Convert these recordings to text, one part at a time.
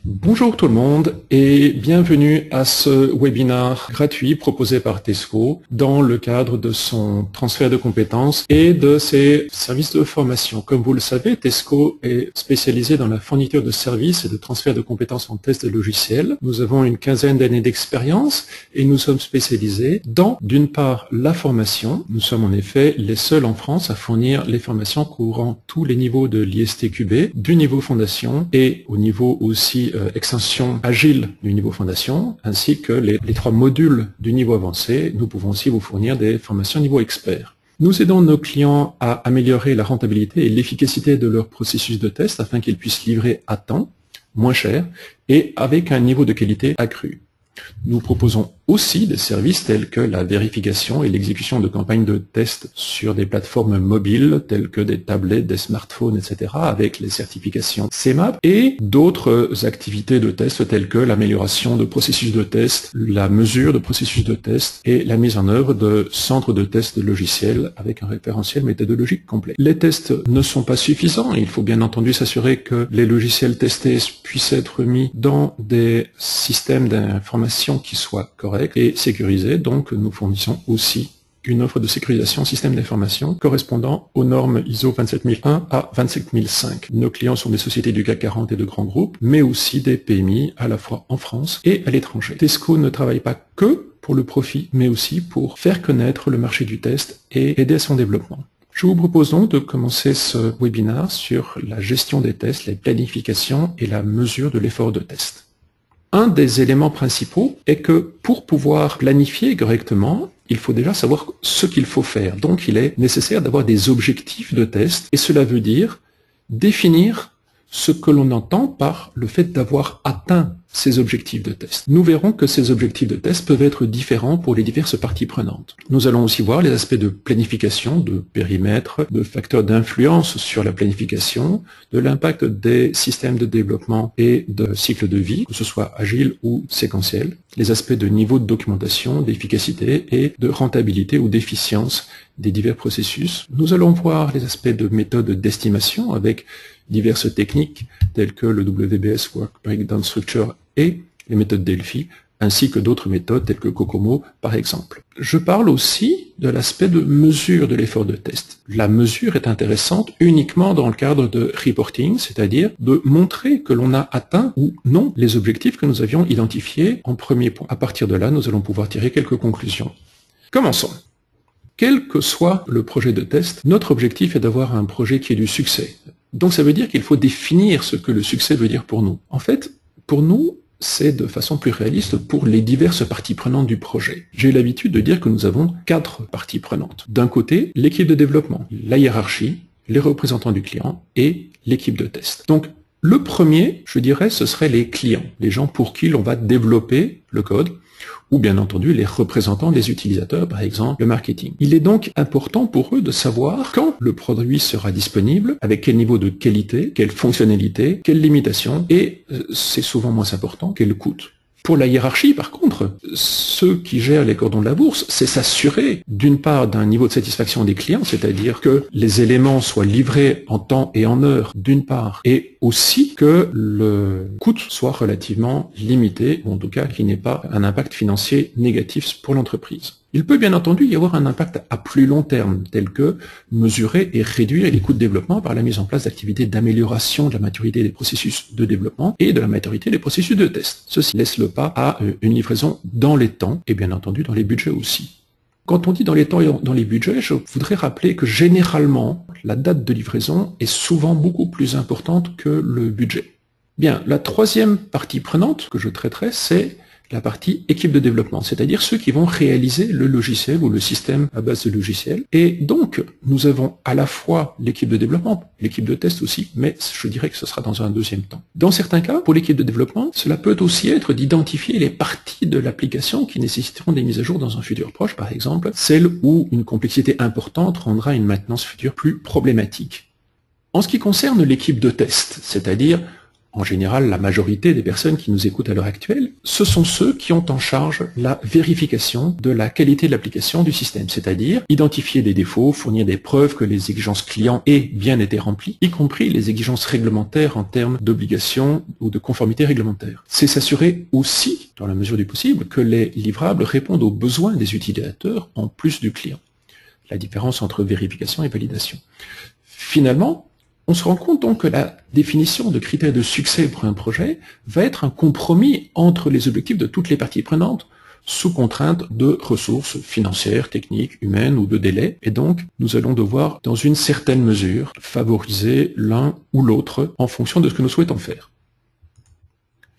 Bonjour tout le monde et bienvenue à ce webinaire gratuit proposé par Tesco dans le cadre de son transfert de compétences et de ses services de formation. Comme vous le savez, Tesco est spécialisé dans la fourniture de services et de transfert de compétences en test de logiciels. Nous avons une quinzaine d'années d'expérience et nous sommes spécialisés dans, d'une part, la formation. Nous sommes en effet les seuls en France à fournir les formations couvrant tous les niveaux de l'ISTQB, du niveau fondation et au niveau aussi extension agile du niveau fondation, ainsi que les trois modules du niveau avancé. Nous pouvons aussi vous fournir des formations niveau expert. Nous aidons nos clients à améliorer la rentabilité et l'efficacité de leur processus de test afin qu'ils puissent livrer à temps, moins cher et avec un niveau de qualité accru. Nous proposons aussi des services tels que la vérification et l'exécution de campagnes de tests sur des plateformes mobiles telles que des tablettes, des smartphones, etc. avec les certifications CMAP et d'autres activités de test telles que l'amélioration de processus de test, la mesure de processus de test et la mise en œuvre de centres de test de logiciels avec un référentiel méthodologique complet. Les tests ne sont pas suffisants. Il faut bien entendu s'assurer que les logiciels testés puissent être mis dans des systèmes d'information qui soient corrects et sécurisés, donc nous fournissons aussi une offre de sécurisation système d'information correspondant aux normes ISO 27001 à 27005. Nos clients sont des sociétés du CAC 40 et de grands groupes, mais aussi des PMI à la fois en France et à l'étranger. Tesco ne travaille pas que pour le profit, mais aussi pour faire connaître le marché du test et aider à son développement. Je vous propose donc de commencer ce webinaire sur la gestion des tests, la planification et la mesure de l'effort de test. Un des éléments principaux est que pour pouvoir planifier correctement, il faut déjà savoir ce qu'il faut faire. Donc il est nécessaire d'avoir des objectifs de test et cela veut dire définir ce que l'on entend par le fait d'avoir atteint ces objectifs de test. Nous verrons que ces objectifs de test peuvent être différents pour les diverses parties prenantes. Nous allons aussi voir les aspects de planification, de périmètre, de facteurs d'influence sur la planification, de l'impact des systèmes de développement et de cycle de vie, que ce soit agile ou séquentiel, les aspects de niveau de documentation, d'efficacité et de rentabilité ou d'efficience des divers processus. Nous allons voir les aspects de méthode d'estimation avec diverses techniques telles que le WBS Work Breakdown Structure et les méthodes Delphi, ainsi que d'autres méthodes telles que Kokomo par exemple. Je parle aussi de l'aspect de mesure de l'effort de test. La mesure est intéressante uniquement dans le cadre de reporting, c'est-à-dire de montrer que l'on a atteint ou non les objectifs que nous avions identifiés en premier point. À partir de là, nous allons pouvoir tirer quelques conclusions. Commençons. Quel que soit le projet de test, notre objectif est d'avoir un projet qui ait du succès. Donc ça veut dire qu'il faut définir ce que le succès veut dire pour nous. En fait, pour nous, c'est de façon plus réaliste pour les diverses parties prenantes du projet. J'ai l'habitude de dire que nous avons 4 parties prenantes. D'un côté, l'équipe de développement, la hiérarchie, les représentants du client et l'équipe de test. Donc, le premier, je dirais, ce serait les clients, les gens pour qui l'on va développer le code, ou bien entendu les représentants des utilisateurs, par exemple le marketing. Il est donc important pour eux de savoir quand le produit sera disponible, avec quel niveau de qualité, quelle fonctionnalité, quelles limitations, et c'est souvent moins important, quel coût. Pour la hiérarchie, par contre, ceux qui gèrent les cordons de la bourse, c'est s'assurer d'une part d'un niveau de satisfaction des clients, c'est-à-dire que les éléments soient livrés en temps et en heure, d'une part, et aussi que le coût soit relativement limité, ou en tout cas qu'il n'ait pas un impact financier négatif pour l'entreprise. Il peut bien entendu y avoir un impact à plus long terme, tel que mesurer et réduire les coûts de développement par la mise en place d'activités d'amélioration de la maturité des processus de développement et de la maturité des processus de test. Ceci laisse le pas à une livraison dans les temps et bien entendu dans les budgets aussi. Quand on dit dans les temps et dans les budgets, je voudrais rappeler que généralement, la date de livraison est souvent beaucoup plus importante que le budget. Bien, la troisième partie prenante que je traiterai, c'est la partie équipe de développement, c'est-à-dire ceux qui vont réaliser le logiciel ou le système à base de logiciel. Et donc, nous avons à la fois l'équipe de développement, l'équipe de test aussi, mais je dirais que ce sera dans un deuxième temps. Dans certains cas, pour l'équipe de développement, cela peut aussi être d'identifier les parties de l'application qui nécessiteront des mises à jour dans un futur proche, par exemple, celle où une complexité importante rendra une maintenance future plus problématique. En ce qui concerne l'équipe de test, c'est-à-dire en général la majorité des personnes qui nous écoutent à l'heure actuelle, ce sont ceux qui ont en charge la vérification de la qualité de l'application du système, c'est-à-dire identifier des défauts, fournir des preuves que les exigences clients aient bien été remplies, y compris les exigences réglementaires en termes d'obligations ou de conformité réglementaire. C'est s'assurer aussi, dans la mesure du possible, que les livrables répondent aux besoins des utilisateurs en plus du client. La différence entre vérification et validation. Finalement, on se rend compte donc que la définition de critères de succès pour un projet va être un compromis entre les objectifs de toutes les parties prenantes, sous contrainte de ressources financières, techniques, humaines ou de délais. Et donc, nous allons devoir, dans une certaine mesure, favoriser l'un ou l'autre en fonction de ce que nous souhaitons faire.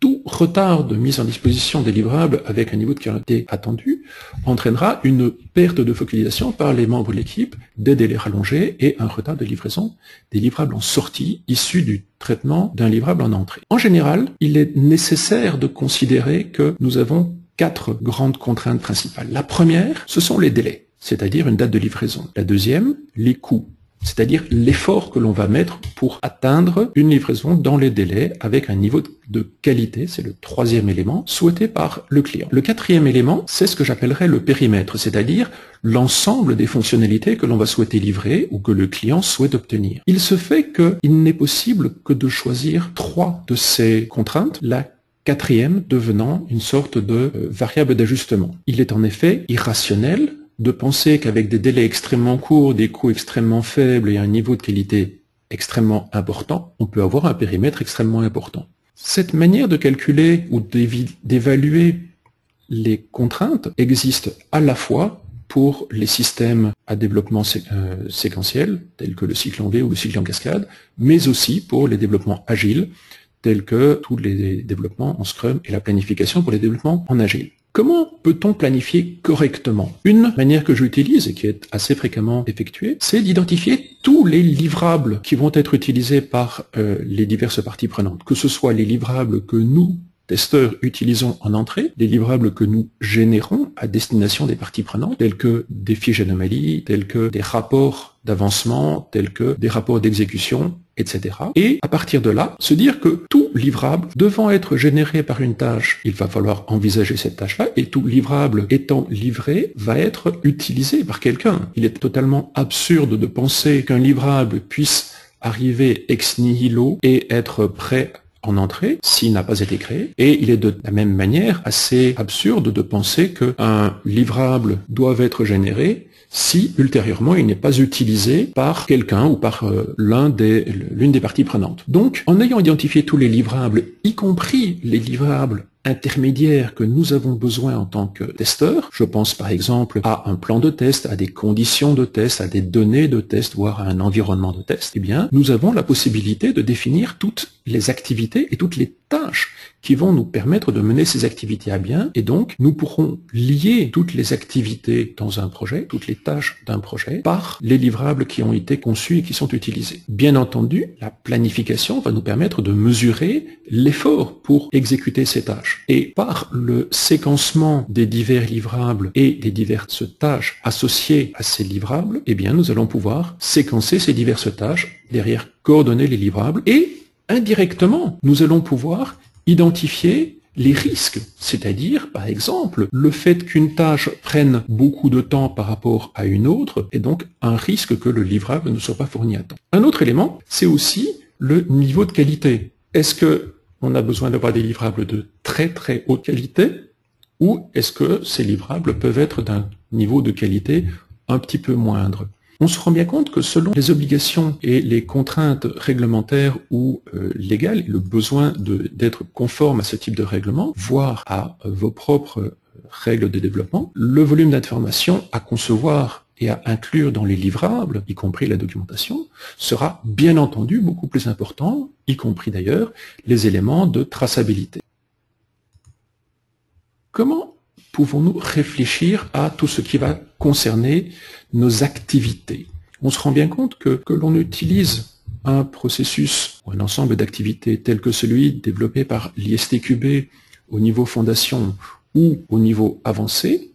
Tout retard de mise en disposition des livrables avec un niveau de qualité attendu entraînera une perte de focalisation par les membres de l'équipe, des délais rallongés et un retard de livraison des livrables en sortie issus du traitement d'un livrable en entrée. En général, il est nécessaire de considérer que nous avons 4 grandes contraintes principales. La première, ce sont les délais, c'est-à-dire une date de livraison. La deuxième, les coûts, c'est-à-dire l'effort que l'on va mettre pour atteindre une livraison dans les délais avec un niveau de qualité, c'est le troisième élément, souhaité par le client. Le quatrième élément, c'est ce que j'appellerais le périmètre, c'est-à-dire l'ensemble des fonctionnalités que l'on va souhaiter livrer ou que le client souhaite obtenir. Il se fait qu'il n'est possible que de choisir 3 de ces contraintes, la quatrième devenant une sorte de variable d'ajustement. Il est en effet irrationnel de penser qu'avec des délais extrêmement courts, des coûts extrêmement faibles et un niveau de qualité extrêmement important, on peut avoir un périmètre extrêmement important. Cette manière de calculer ou d'évaluer les contraintes existe à la fois pour les systèmes à développement séquentiel, tels que le cycle en V ou le cycle en cascade, mais aussi pour les développements agiles, tels que tous les développements en Scrum et la planification pour les développements en Agile. Comment peut-on planifier correctement? Une manière que j'utilise et qui est assez fréquemment effectuée, c'est d'identifier tous les livrables qui vont être utilisés par les diverses parties prenantes, que ce soit les livrables que nous, testeurs, utilisons en entrée, les livrables que nous générons à destination des parties prenantes, tels que des fiches d'anomalies, tels que des rapports d'avancement, tels que des rapports d'exécution, etc. Et à partir de là, se dire que tout livrable devant être généré par une tâche, il va falloir envisager cette tâche-là, et tout livrable étant livré va être utilisé par quelqu'un. Il est totalement absurde de penser qu'un livrable puisse arriver ex nihilo et être prêt en entrée s'il n'a pas été créé. Et il est de la même manière assez absurde de penser qu'un livrable doit être généré si ultérieurement il n'est pas utilisé par quelqu'un ou par l'une des parties prenantes. Donc, en ayant identifié tous les livrables, y compris les livrables intermédiaires que nous avons besoin en tant que testeurs, je pense par exemple à un plan de test, à des conditions de test, à des données de test, voire à un environnement de test, eh bien, nous avons la possibilité de définir toutes les activités et toutes les tâches qui vont nous permettre de mener ces activités à bien, et donc nous pourrons lier toutes les activités dans un projet, toutes les tâches d'un projet, par les livrables qui ont été conçus et qui sont utilisés. Bien entendu, la planification va nous permettre de mesurer l'effort pour exécuter ces tâches. Et par le séquencement des divers livrables et des diverses tâches associées à ces livrables, eh bien nous allons pouvoir séquencer ces diverses tâches, derrière coordonner les livrables, et indirectement, nous allons pouvoir identifier les risques, c'est-à-dire, par exemple, le fait qu'une tâche prenne beaucoup de temps par rapport à une autre est donc un risque que le livrable ne soit pas fourni à temps. Un autre élément, c'est aussi le niveau de qualité. Est-ce que on a besoin d'avoir des livrables de très très haute qualité, ou est-ce que ces livrables peuvent être d'un niveau de qualité un petit peu moindre? On se rend bien compte que selon les obligations et les contraintes réglementaires ou légales, le besoin d'être conforme à ce type de règlement, voire à vos propres règles de développement, le volume d'informations à concevoir et à inclure dans les livrables, y compris la documentation, sera bien entendu beaucoup plus important, y compris d'ailleurs les éléments de traçabilité. Comment pouvons-nous réfléchir à tout ce qui va concerner nos activités? On se rend bien compte que l'on utilise un processus ou un ensemble d'activités tel que celui développé par l'ISTQB au niveau fondation ou au niveau avancé.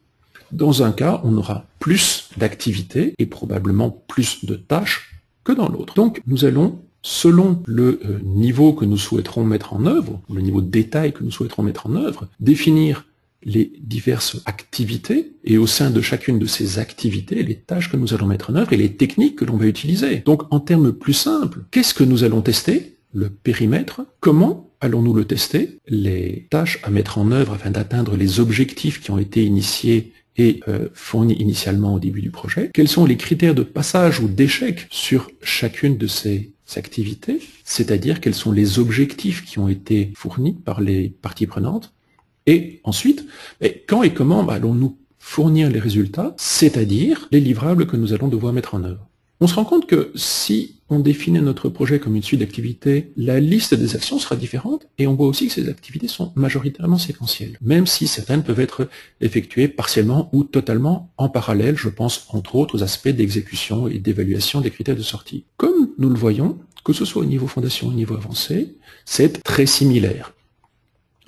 Dans un cas, on aura plus d'activités et probablement plus de tâches que dans l'autre. Donc, nous allons selon le niveau que nous souhaiterons mettre en œuvre, le niveau de détail que nous souhaiterons mettre en œuvre, définir les diverses activités et au sein de chacune de ces activités, les tâches que nous allons mettre en œuvre et les techniques que l'on va utiliser. Donc en termes plus simples, qu'est-ce que nous allons tester? Le périmètre. Comment allons-nous le tester? Les tâches à mettre en œuvre afin d'atteindre les objectifs qui ont été initiés et fournis initialement au début du projet. Quels sont les critères de passage ou d'échec sur chacune de ces activités? C'est-à-dire quels sont les objectifs qui ont été fournis par les parties prenantes? Et ensuite, quand et comment allons-nous fournir les résultats, c'est-à-dire les livrables que nous allons devoir mettre en œuvre? On se rend compte que si on définit notre projet comme une suite d'activités, la liste des actions sera différente et on voit aussi que ces activités sont majoritairement séquentielles, même si certaines peuvent être effectuées partiellement ou totalement en parallèle. Je pense entre autres aux aspects d'exécution et d'évaluation des critères de sortie. Comme nous le voyons, que ce soit au niveau fondation ou au niveau avancé, c'est très similaire.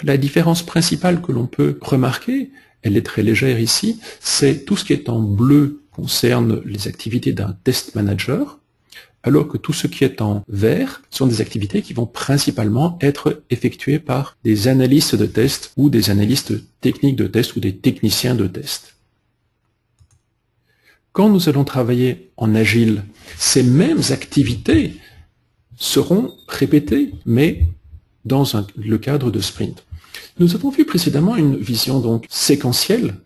La différence principale que l'on peut remarquer, elle est très légère ici, c'est tout ce qui est en bleu concerne les activités d'un test manager, alors que tout ce qui est en vert sont des activités qui vont principalement être effectuées par des analystes de test ou des analystes techniques de test ou des techniciens de test. Quand nous allons travailler en agile, ces mêmes activités seront répétées, mais dans le cadre de sprint. Nous avons vu précédemment une vision donc séquentielle.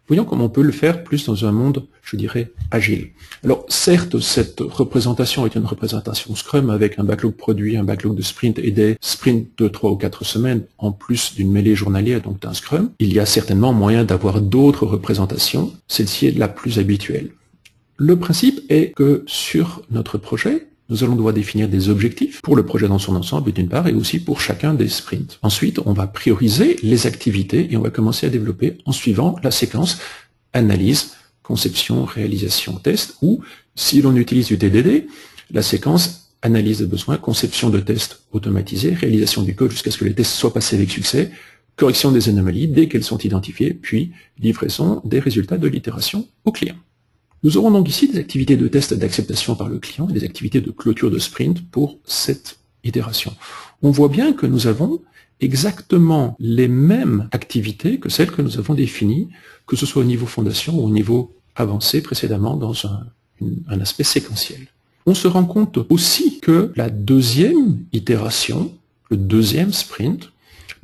Voyons comment on peut le faire plus dans un monde, je dirais, agile. Alors certes, cette représentation est une représentation Scrum avec un backlog produit, un backlog de sprint et des sprints de 3 ou 4 semaines en plus d'une mêlée journalière, donc d'un Scrum. Il y a certainement moyen d'avoir d'autres représentations, celle-ci est la plus habituelle. Le principe est que sur notre projet, nous allons devoir définir des objectifs pour le projet dans son ensemble d'une part et aussi pour chacun des sprints. Ensuite, on va prioriser les activités et on va commencer à développer en suivant la séquence analyse, conception, réalisation, test ou, si l'on utilise du TDD, la séquence analyse de besoins, conception de tests automatisés, réalisation du code jusqu'à ce que les tests soient passés avec succès, correction des anomalies dès qu'elles sont identifiées, puis livraison des résultats de l'itération au client. Nous aurons donc ici des activités de test d'acceptation par le client et des activités de clôture de sprint pour cette itération. On voit bien que nous avons exactement les mêmes activités que celles que nous avons définies, que ce soit au niveau fondation ou au niveau avancé précédemment dans un aspect séquentiel. On se rend compte aussi que la deuxième itération, le deuxième sprint,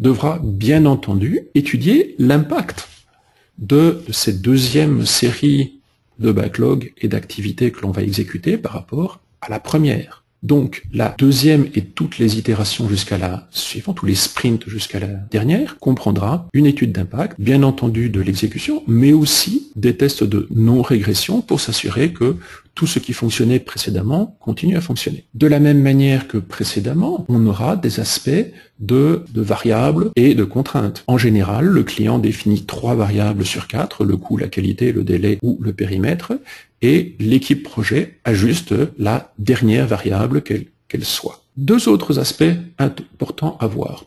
devra bien entendu étudier l'impact de cette deuxième série de backlog et d'activités que l'on va exécuter par rapport à la première. Donc la deuxième et toutes les itérations jusqu'à la suivante, tous les sprints jusqu'à la dernière, comprendra une étude d'impact, bien entendu de l'exécution, mais aussi des tests de non-régression pour s'assurer que tout ce qui fonctionnait précédemment continue à fonctionner. De la même manière que précédemment, on aura des aspects de variables et de contraintes. En général, le client définit 3 variables sur 4, le coût, la qualité, le délai ou le périmètre, et l'équipe projet ajuste la dernière variable qu'elle soit. 2 autres aspects importants à voir.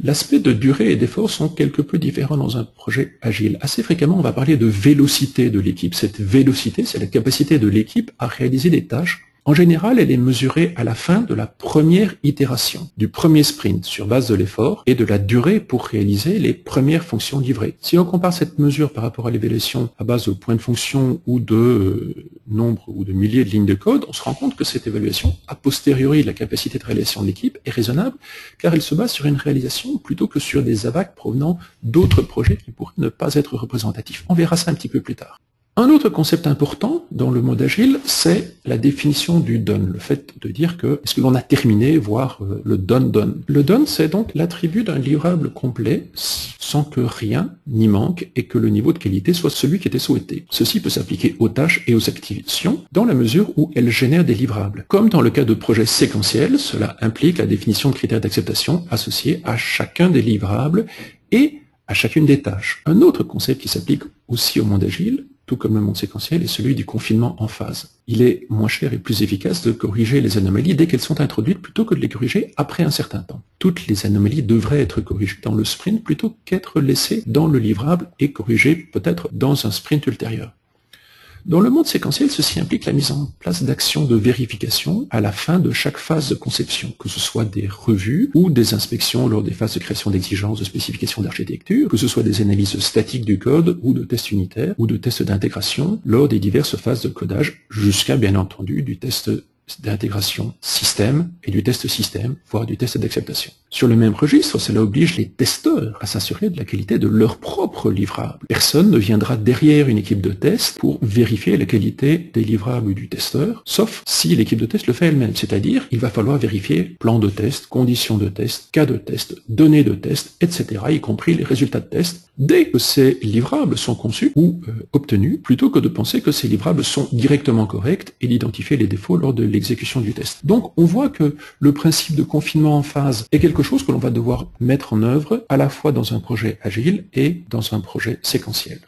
L'aspect de durée et d'effort sont quelque peu différents dans un projet agile. Assez fréquemment, on va parler de vélocité de l'équipe. Cette vélocité, c'est la capacité de l'équipe à réaliser des tâches. En général, elle est mesurée à la fin de la première itération, du premier sprint sur base de l'effort et de la durée pour réaliser les premières fonctions livrées. Si on compare cette mesure par rapport à l'évaluation à base de points de fonction ou de nombre ou de milliers de lignes de code, on se rend compte que cette évaluation a posteriori de la capacité de réalisation de l'équipe est raisonnable car elle se base sur une réalisation plutôt que sur des AVAC provenant d'autres projets qui pourraient ne pas être représentatifs. On verra ça un petit peu plus tard. Un autre concept important dans le mode agile, c'est la définition du done, le fait de dire que est-ce que l'on a terminé, voire le done. Le done, c'est donc l'attribut d'un livrable complet sans que rien n'y manque et que le niveau de qualité soit celui qui était souhaité. Ceci peut s'appliquer aux tâches et aux actions dans la mesure où elles génèrent des livrables. Comme dans le cas de projets séquentiels, cela implique la définition de critères d'acceptation associés à chacun des livrables et à chacune des tâches. Un autre concept qui s'applique aussi au monde agile, tout comme le monde séquentiel, est celui du confinement en phase. Il est moins cher et plus efficace de corriger les anomalies dès qu'elles sont introduites plutôt que de les corriger après un certain temps. Toutes les anomalies devraient être corrigées dans le sprint plutôt qu'être laissées dans le livrable et corrigées peut-être dans un sprint ultérieur. Dans le monde séquentiel, ceci implique la mise en place d'actions de vérification à la fin de chaque phase de conception, que ce soit des revues ou des inspections lors des phases de création d'exigences, de spécification d'architecture, que ce soit des analyses statiques du code ou de tests unitaires ou de tests d'intégration lors des diverses phases de codage, jusqu'à bien entendu du test d'intégration système et du test système, voire du test d'acceptation. Sur le même registre, cela oblige les testeurs à s'assurer de la qualité de leur propre livrable. Personne ne viendra derrière une équipe de test pour vérifier la qualité des livrables du testeur, sauf si l'équipe de test le fait elle-même. C'est-à-dire, il va falloir vérifier plan de test, conditions de test, cas de test, données de test, etc., y compris les résultats de test, dès que ces livrables sont conçus ou obtenus, plutôt que de penser que ces livrables sont directement corrects et d'identifier les défauts lors de l'exécution du test. Donc, on voit que le principe de confinement en phase est quelque chose que l'on va devoir mettre en œuvre à la fois dans un projet agile et dans un projet séquentiel.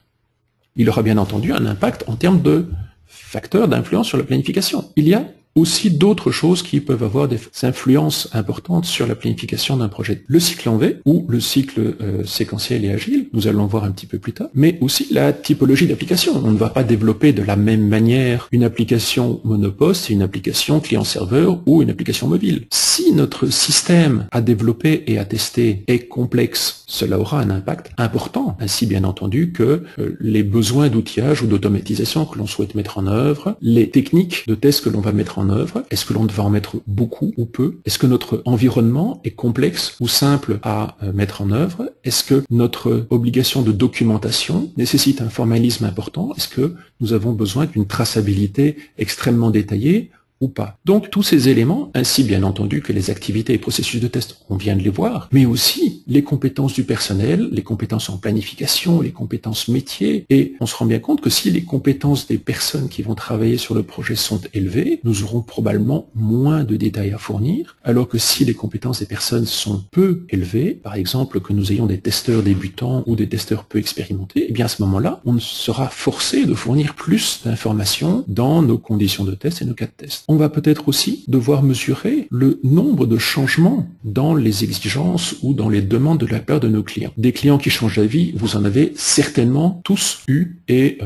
Il aura bien entendu un impact en termes de facteurs d'influence sur la planification. Il y a aussi d'autres choses qui peuvent avoir des influences importantes sur la planification d'un projet. Le cycle en V, ou le cycle séquentiel et agile, nous allons voir un petit peu plus tard, mais aussi la typologie d'application. On ne va pas développer de la même manière une application monoposte et une application client-serveur ou une application mobile. Si notre système à développer et à tester est complexe, cela aura un impact important, ainsi bien entendu que les besoins d'outillage ou d'automatisation que l'on souhaite mettre en œuvre, les techniques de test que l'on va mettre en œuvre, est-ce que l'on va en mettre beaucoup ou peu? Est-ce que notre environnement est complexe ou simple à mettre en œuvre? Est-ce que notre obligation de documentation nécessite un formalisme important? Est-ce que nous avons besoin d'une traçabilité extrêmement détaillée ou pas? Donc tous ces éléments, ainsi bien entendu que les activités et processus de test, on vient de les voir, mais aussi les compétences du personnel, les compétences en planification, les compétences métiers, et on se rend bien compte que si les compétences des personnes qui vont travailler sur le projet sont élevées, nous aurons probablement moins de détails à fournir, alors que si les compétences des personnes sont peu élevées, par exemple que nous ayons des testeurs débutants ou des testeurs peu expérimentés, eh bien à ce moment-là, on sera forcé de fournir plus d'informations dans nos conditions de test et nos cas de test. On va peut-être aussi devoir mesurer le nombre de changements dans les exigences ou dans les demandes de la part de nos clients. Des clients qui changent d'avis, vous en avez certainement tous eu et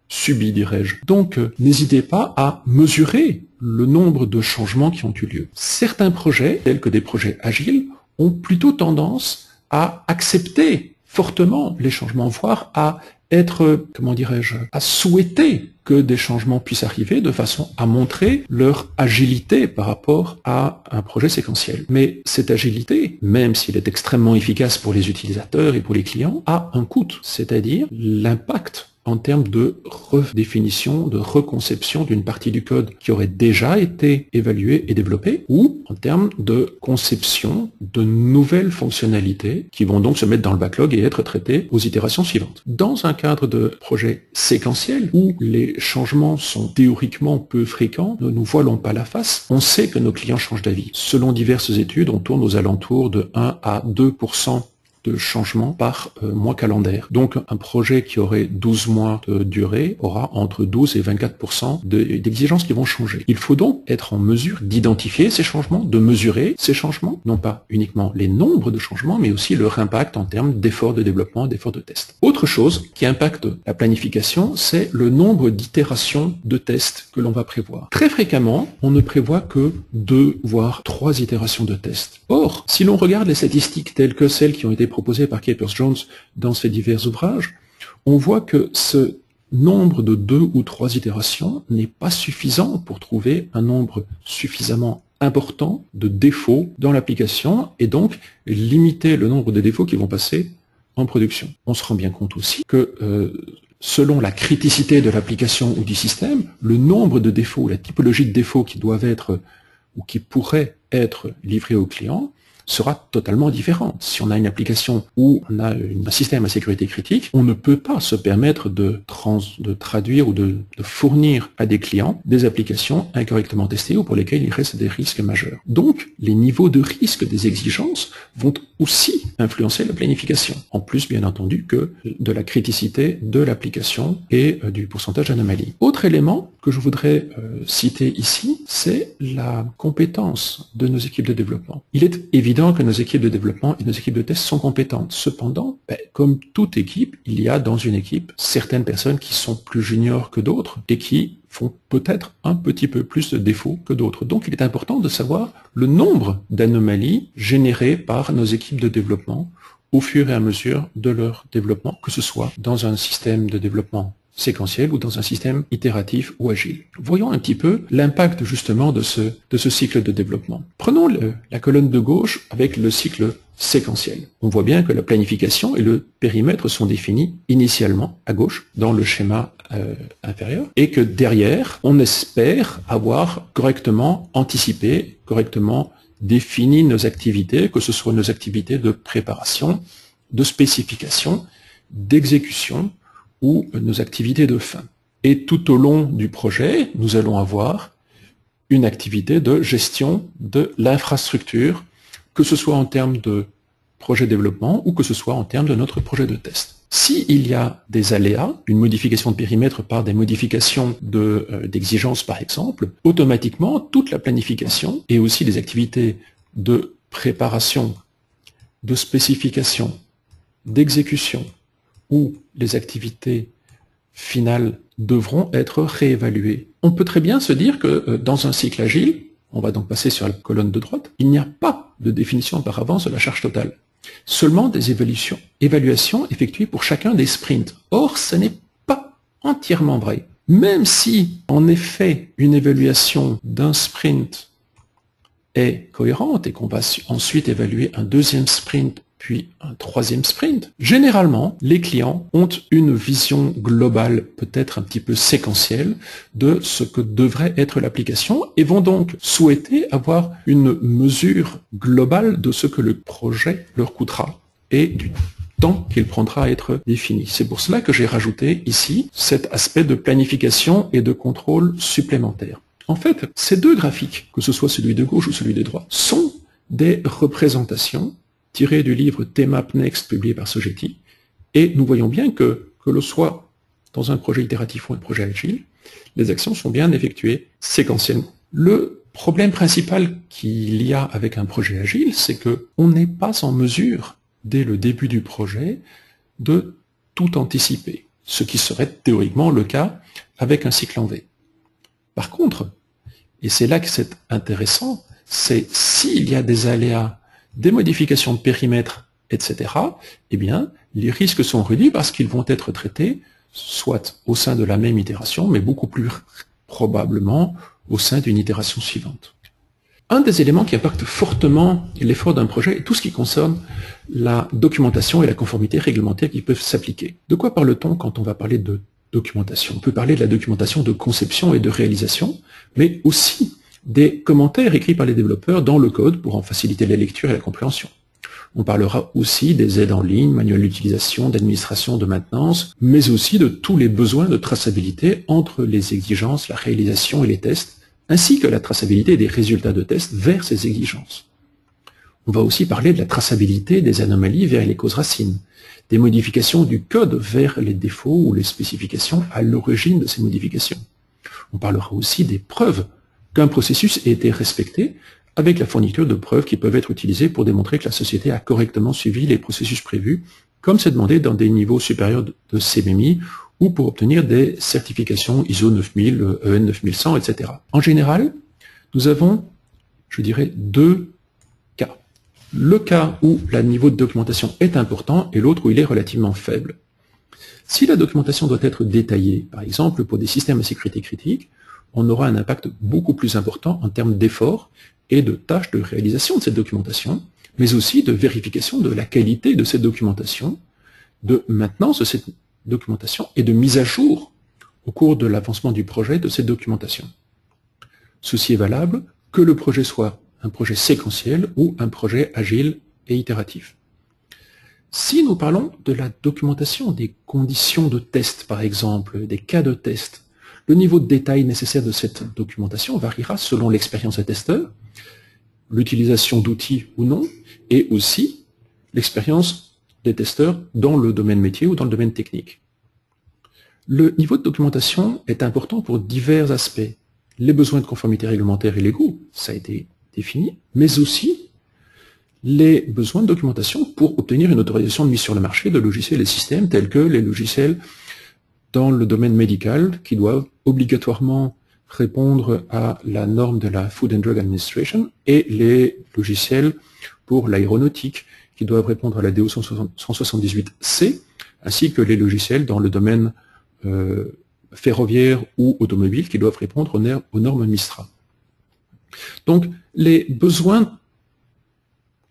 subi, dirais-je. Donc, n'hésitez pas à mesurer le nombre de changements qui ont eu lieu. Certains projets, tels que des projets agiles, ont plutôt tendance à accepter fortement les changements, voire à être, comment dirais-je, à souhaiter que des changements puissent arriver de façon à montrer leur agilité par rapport à un projet séquentiel. Mais cette agilité, même s'il est extrêmement efficace pour les utilisateurs et pour les clients, a un coût, c'est-à-dire l'impact en termes de redéfinition, de reconception d'une partie du code qui aurait déjà été évaluée et développée, ou en termes de conception de nouvelles fonctionnalités qui vont donc se mettre dans le backlog et être traitées aux itérations suivantes. Dans un cadre de projet séquentiel, où les changements sont théoriquement peu fréquents, ne nous voilons pas la face, on sait que nos clients changent d'avis. Selon diverses études, on tourne aux alentours de 1 à 2% de changement par mois calendaire. Donc un projet qui aurait 12 mois de durée aura entre 12 et 24% d'exigences qui vont changer. Il faut donc être en mesure d'identifier ces changements, de mesurer ces changements, non pas uniquement les nombres de changements, mais aussi leur impact en termes d'efforts de développement, d'efforts de test. Autre chose qui impacte la planification, c'est le nombre d'itérations de tests que l'on va prévoir. Très fréquemment, on ne prévoit que 2 voire 3 itérations de tests. Or, si l'on regarde les statistiques telles que celles qui ont été proposées par Capers-Jones dans ses divers ouvrages, on voit que ce nombre de 2 ou 3 itérations n'est pas suffisant pour trouver un nombre suffisamment important de défauts dans l'application et donc limiter le nombre de défauts qui vont passer en production. On se rend bien compte aussi que selon la criticité de l'application ou du système, le nombre de défauts, la typologie de défauts qui doivent être ou qui pourraient être livrés au client sera totalement différente. Si on a une application où on a un système à sécurité critique, on ne peut pas se permettre de traduire ou de fournir à des clients des applications incorrectement testées ou pour lesquelles il reste des risques majeurs. Donc, les niveaux de risque des exigences vont aussi influencer la planification, en plus bien entendu que de la criticité de l'application et du pourcentage d'anomalies. Autre élément que je voudrais citer ici, c'est la compétence de nos équipes de développement. Il est évident évident que nos équipes de développement et nos équipes de test sont compétentes. Cependant, comme toute équipe, il y a dans une équipe certaines personnes qui sont plus juniors que d'autres et qui font peut-être un petit peu plus de défauts que d'autres. Donc il est important de savoir le nombre d'anomalies générées par nos équipes de développement au fur et à mesure de leur développement, que ce soit dans un système de développement séquentiel ou dans un système itératif ou agile. Voyons un petit peu l'impact justement de ce cycle de développement. Prenons la colonne de gauche avec le cycle séquentiel. On voit bien que la planification et le périmètre sont définis initialement à gauche dans le schéma inférieur et que derrière, on espère avoir correctement anticipé, correctement défini nos activités, que ce soit nos activités de préparation, de spécification, d'exécution, ou nos activités de fin. Et tout au long du projet, nous allons avoir une activité de gestion de l'infrastructure, que ce soit en termes de projet développement ou que ce soit en termes de notre projet de test. S'il y a des aléas, une modification de périmètre par des modifications d'exigence par exemple, automatiquement toute la planification et aussi les activités de préparation, de spécification, d'exécution, où les activités finales devront être réévaluées. On peut très bien se dire que dans un cycle agile, on va donc passer sur la colonne de droite, il n'y a pas de définition par avance de la charge totale. Seulement des évaluations effectuées pour chacun des sprints. Or, ce n'est pas entièrement vrai. Même si, en effet, une évaluation d'un sprint est cohérente et qu'on va ensuite évaluer un deuxième sprint puis un troisième sprint. Généralement, les clients ont une vision globale, peut-être un petit peu séquentielle, de ce que devrait être l'application et vont donc souhaiter avoir une mesure globale de ce que le projet leur coûtera et du temps qu'il prendra à être défini. C'est pour cela que j'ai rajouté ici cet aspect de planification et de contrôle supplémentaire. En fait, ces deux graphiques, que ce soit celui de gauche ou celui de droite, sont des représentations tiré du livre Tmap Next publié par Sogeti, et nous voyons bien que l'on soit dans un projet itératif ou un projet agile, les actions sont bien effectuées séquentiellement. Le problème principal qu'il y a avec un projet agile, c'est qu'on n'est pas en mesure, dès le début du projet, de tout anticiper, ce qui serait théoriquement le cas avec un cycle en V. Par contre, et c'est là que c'est intéressant, c'est s'il y a des aléas, des modifications de périmètre, etc., eh bien, les risques sont réduits parce qu'ils vont être traités soit au sein de la même itération, mais beaucoup plus probablement au sein d'une itération suivante. Un des éléments qui impacte fortement l'effort d'un projet est tout ce qui concerne la documentation et la conformité réglementaire qui peuvent s'appliquer. De quoi parle-t-on quand on va parler de documentation? On peut parler de la documentation de conception et de réalisation, mais aussi des commentaires écrits par les développeurs dans le code pour en faciliter la lecture et la compréhension. On parlera aussi des aides en ligne, manuels d'utilisation, d'administration, de maintenance, mais aussi de tous les besoins de traçabilité entre les exigences, la réalisation et les tests, ainsi que la traçabilité des résultats de tests vers ces exigences. On va aussi parler de la traçabilité des anomalies vers les causes racines, des modifications du code vers les défauts ou les spécifications à l'origine de ces modifications. On parlera aussi des preuves qu'un processus ait été respecté, avec la fourniture de preuves qui peuvent être utilisées pour démontrer que la société a correctement suivi les processus prévus, comme c'est demandé dans des niveaux supérieurs de CMMI, ou pour obtenir des certifications ISO 9000, EN 9100, etc. En général, nous avons, je dirais, deux cas. Le cas où le niveau de documentation est important et l'autre où il est relativement faible. Si la documentation doit être détaillée, par exemple pour des systèmes à sécurité critique, on aura un impact beaucoup plus important en termes d'efforts et de tâches de réalisation de cette documentation, mais aussi de vérification de la qualité de cette documentation, de maintenance de cette documentation et de mise à jour au cours de l'avancement du projet de cette documentation. Ceci est valable que le projet soit un projet séquentiel ou un projet agile et itératif. Si nous parlons de la documentation des conditions de test, par exemple, des cas de test, le niveau de détail nécessaire de cette documentation variera selon l'expérience des testeurs, l'utilisation d'outils ou non, et aussi l'expérience des testeurs dans le domaine métier ou dans le domaine technique. Le niveau de documentation est important pour divers aspects. Les besoins de conformité réglementaire et légaux, ça a été défini, mais aussi les besoins de documentation pour obtenir une autorisation de mise sur le marché de logiciels et systèmes tels que les logiciels dans le domaine médical qui doivent obligatoirement répondre à la norme de la Food and Drug Administration et les logiciels pour l'aéronautique qui doivent répondre à la DO 178C ainsi que les logiciels dans le domaine ferroviaire ou automobile qui doivent répondre aux normes MISTRA. Donc les besoins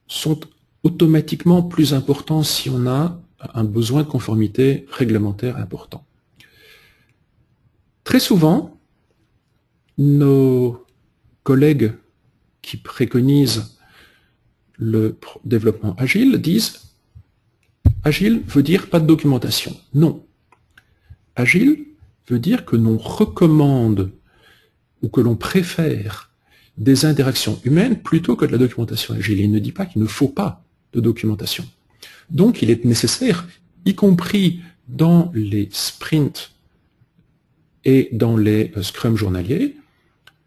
sont automatiquement plus importants si on a un besoin de conformité réglementaire important. Très souvent, nos collègues qui préconisent le développement agile disent « Agile veut dire pas de documentation ». Non. Agile veut dire que l'on recommande ou que l'on préfère des interactions humaines plutôt que de la documentation agile. Il ne dit pas qu'il ne faut pas de documentation. Donc il est nécessaire, y compris dans les sprints et dans les scrums journaliers,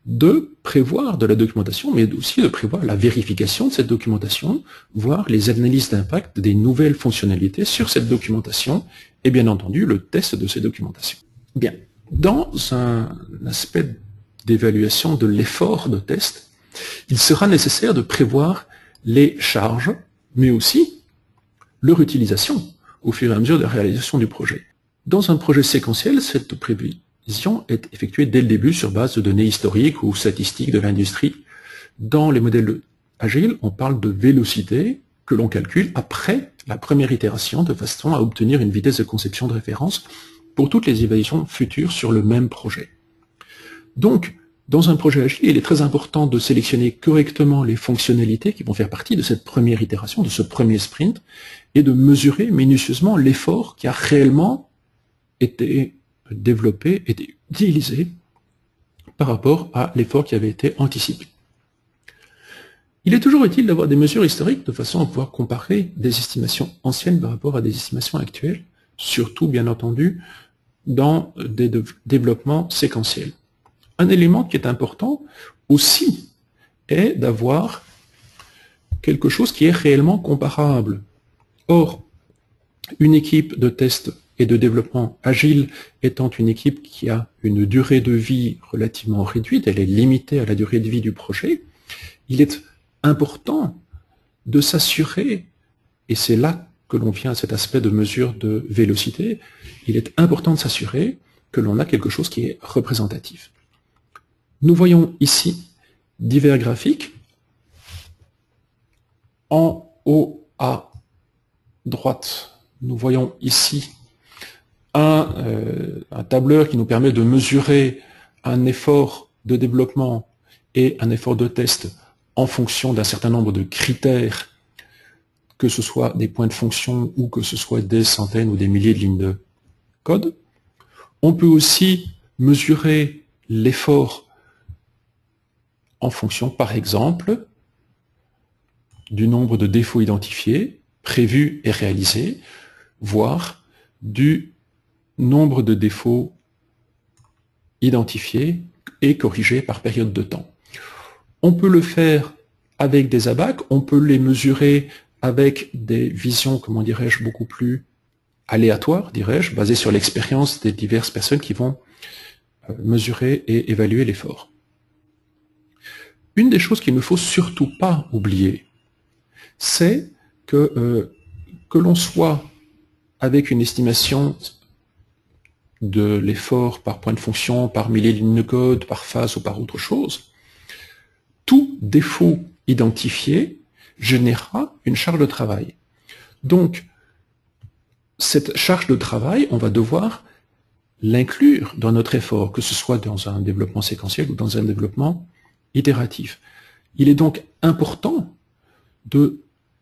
de prévoir de la documentation, mais aussi de prévoir la vérification de cette documentation, voire les analyses d'impact des nouvelles fonctionnalités sur cette documentation, et bien entendu le test de ces documentations. Bien, dans un aspect d'évaluation de l'effort de test, il sera nécessaire de prévoir les charges, mais aussi leur utilisation au fur et à mesure de la réalisation du projet. Dans un projet séquentiel, cette prévision est effectuée dès le début sur base de données historiques ou statistiques de l'industrie. Dans les modèles agiles, on parle de vélocité que l'on calcule après la première itération de façon à obtenir une vitesse de conception de référence pour toutes les évaluations futures sur le même projet. Donc, dans un projet agile, il est très important de sélectionner correctement les fonctionnalités qui vont faire partie de cette première itération, de ce premier sprint, et de mesurer minutieusement l'effort qui a réellement été développé, été utilisé par rapport à l'effort qui avait été anticipé. Il est toujours utile d'avoir des mesures historiques de façon à pouvoir comparer des estimations anciennes par rapport à des estimations actuelles, surtout bien entendu dans des développements séquentiels. Un élément qui est important aussi est d'avoir quelque chose qui est réellement comparable. Or, une équipe de test et de développement agile étant une équipe qui a une durée de vie relativement réduite, elle est limitée à la durée de vie du projet, il est important de s'assurer, et c'est là que l'on vient à cet aspect de mesure de vélocité, il est important de s'assurer que l'on a quelque chose qui est représentatif. Nous voyons ici divers graphiques. En haut à droite, nous voyons ici un tableur qui nous permet de mesurer un effort de développement et un effort de test en fonction d'un certain nombre de critères, que ce soit des points de fonction ou que ce soit des centaines ou des milliers de lignes de code. On peut aussi mesurer l'effort en fonction, par exemple, du nombre de défauts identifiés, prévus et réalisés, voire du nombre de défauts identifiés et corrigés par période de temps. On peut le faire avec des ABAC, on peut les mesurer avec des visions, comment dirais-je, beaucoup plus aléatoires, dirais-je, basées sur l'expérience des diverses personnes qui vont mesurer et évaluer l'effort. Une des choses qu'il ne faut surtout pas oublier, c'est que l'on soit avec une estimation de l'effort par point de fonction, par milliers de lignes de code, par phase ou par autre chose, tout défaut identifié générera une charge de travail. Donc, cette charge de travail, on va devoir l'inclure dans notre effort, que ce soit dans un développement séquentiel ou dans un développement itératif. Il est donc important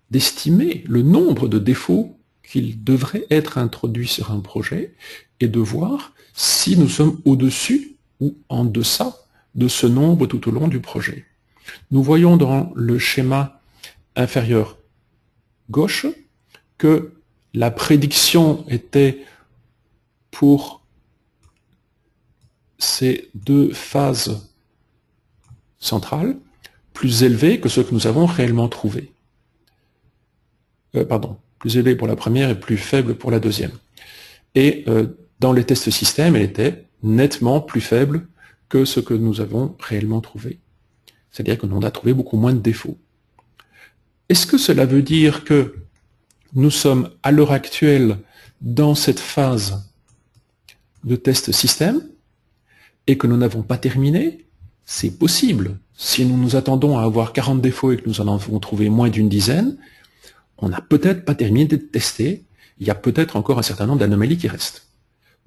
d'estimer le nombre de défauts qu'il devrait être introduits sur un projet et de voir si nous sommes au-dessus ou en deçà de ce nombre tout au long du projet. Nous voyons dans le schéma inférieur gauche que la prédiction était pour ces deux phases centrales plus élevée que ce que nous avons réellement trouvé. plus élevée pour la première et plus faible pour la deuxième. Et dans les tests système, elle était nettement plus faible que ce que nous avons réellement trouvé. C'est-à-dire que l'on a trouvé beaucoup moins de défauts. Est-ce que cela veut dire que nous sommes à l'heure actuelle dans cette phase de test système et que nous n'avons pas terminé? C'est possible. Si nous nous attendons à avoir 40 défauts et que nous en avons trouvé moins d'une dizaine, on n'a peut-être pas terminé de tester. Il y a peut-être encore un certain nombre d'anomalies qui restent.